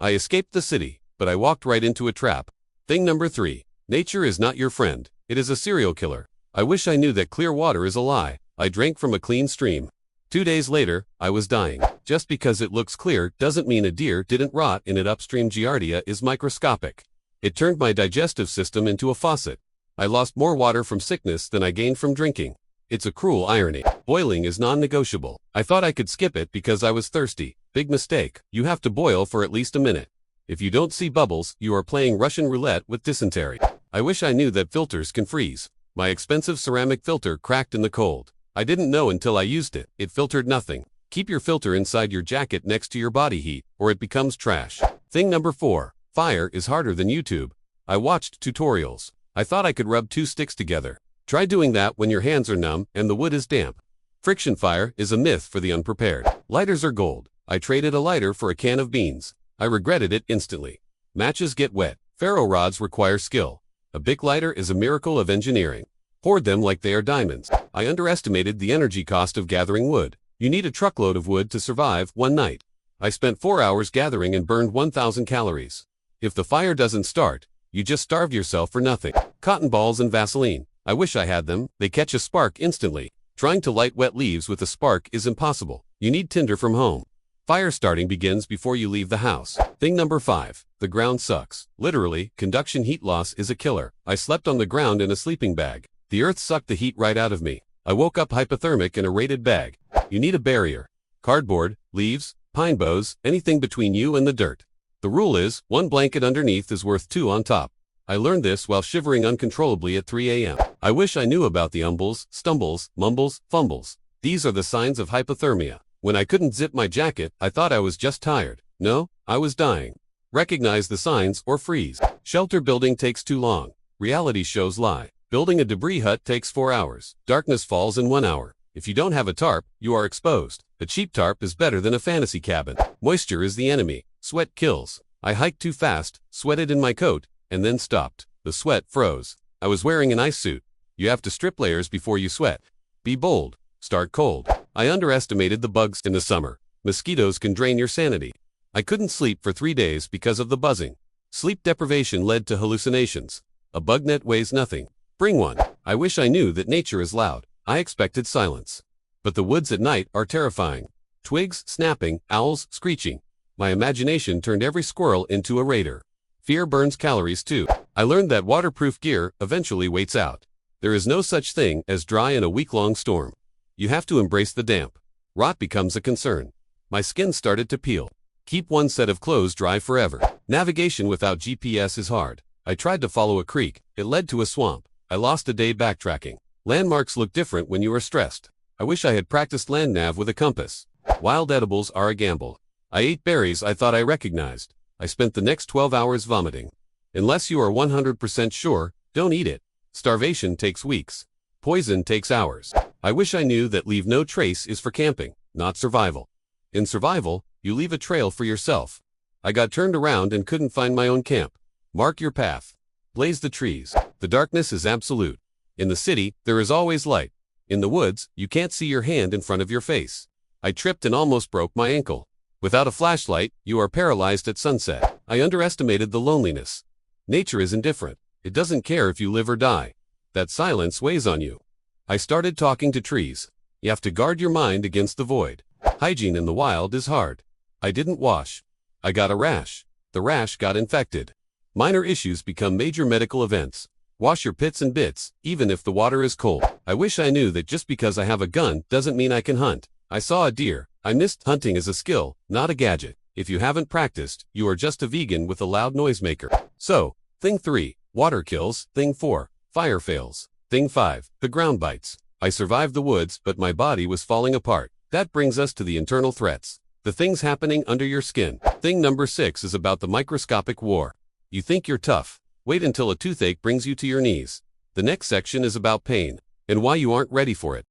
I escaped the city, but I walked right into a trap. Thing number 3. Nature is not your friend. It is a serial killer. I wish I knew that clear water is a lie. I drank from a clean stream. 2 days later, I was dying. Just because it looks clear doesn't mean a deer didn't rot in it. Upstream giardia is microscopic. It turned my digestive system into a faucet. I lost more water from sickness than I gained from drinking. It's a cruel irony. Boiling is non-negotiable. I thought I could skip it because I was thirsty. Big mistake. You have to boil for at least a minute. If you don't see bubbles, you are playing Russian roulette with dysentery. I wish I knew that filters can freeze. My expensive ceramic filter cracked in the cold. I didn't know until I used it. It filtered nothing. Keep your filter inside your jacket next to your body heat, or it becomes trash. Thing number 4. Fire is harder than YouTube. I watched tutorials. I thought I could rub 2 sticks together. Try doing that when your hands are numb and the wood is damp. Friction fire is a myth for the unprepared. Lighters are gold. I traded a lighter for a can of beans. I regretted it instantly. Matches get wet. Ferro rods require skill. A Bic lighter is a miracle of engineering. Hoard them like they are diamonds. I underestimated the energy cost of gathering wood. You need a truckload of wood to survive one night. I spent 4 hours gathering and burned 1,000 calories. If the fire doesn't start, you just starved yourself for nothing. Cotton balls and Vaseline. I wish I had them. They catch a spark instantly. Trying to light wet leaves with a spark is impossible. You need tinder from home. Fire starting begins before you leave the house. Thing number 5. The ground sucks. Literally, conduction heat loss is a killer. I slept on the ground in a sleeping bag. The earth sucked the heat right out of me. I woke up hypothermic in a raided bag. You need a barrier. Cardboard, leaves, pine boughs, anything between you and the dirt. The rule is, 1 blanket underneath is worth 2 on top. I learned this while shivering uncontrollably at 3 a.m. I wish I knew about the umbles, stumbles, mumbles, fumbles. These are the signs of hypothermia. When I couldn't zip my jacket, I thought I was just tired. No, I was dying. Recognize the signs or freeze. Shelter building takes too long. Reality shows lie. Building a debris hut takes 4 hours. Darkness falls in 1 hour. If you don't have a tarp, you are exposed. A cheap tarp is better than a fantasy cabin. Moisture is the enemy. Sweat kills. I hiked too fast, sweated in my coat, and then stopped. The sweat froze. I was wearing an ice suit. You have to strip layers before you sweat. Be bold. Start cold. I underestimated the bugs in the summer. Mosquitoes can drain your sanity. I couldn't sleep for 3 days because of the buzzing. Sleep deprivation led to hallucinations. A bug net weighs nothing. Bring one. I wish I knew that nature is loud. I expected silence. But the woods at night are terrifying. Twigs snapping, owls screeching. My imagination turned every squirrel into a raider. Fear burns calories too. I learned that waterproof gear eventually waits out. There is no such thing as dry in a week-long storm. You have to embrace the damp. Rot becomes a concern. My skin started to peel. Keep 1 set of clothes dry forever. Navigation without GPS is hard. I tried to follow a creek. It led to a swamp. I lost a day backtracking. Landmarks look different when you are stressed. I wish I had practiced land nav with a compass. Wild edibles are a gamble. I ate berries I thought I recognized. I spent the next 12 hours vomiting. Unless you are 100% sure, don't eat it. Starvation takes weeks. Poison takes hours. I wish I knew that leave no trace is for camping, not survival. In survival, you leave a trail for yourself. I got turned around and couldn't find my own camp. Mark your path. Blaze the trees. The darkness is absolute. In the city, there is always light. In the woods, you can't see your hand in front of your face. I tripped and almost broke my ankle. Without a flashlight, you are paralyzed at sunset. I underestimated the loneliness. Nature is indifferent. It doesn't care if you live or die. That silence weighs on you. I started talking to trees. You have to guard your mind against the void. Hygiene in the wild is hard. I didn't wash. I got a rash. The rash got infected. Minor issues become major medical events. Wash your pits and bits, even if the water is cold. I wish I knew that just because I have a gun doesn't mean I can hunt. I saw a deer. I missed hunting as a skill, not a gadget. If you haven't practiced, you are just a vegan with a loud noisemaker. So, thing 3, water kills. Thing 4, fire fails. Thing 5, the ground bites. I survived the woods, but my body was falling apart. That brings us to the internal threats. The things happening under your skin. Thing number 6 is about the microscopic war. You think you're tough. Wait until a toothache brings you to your knees. The next section is about pain, and why you aren't ready for it.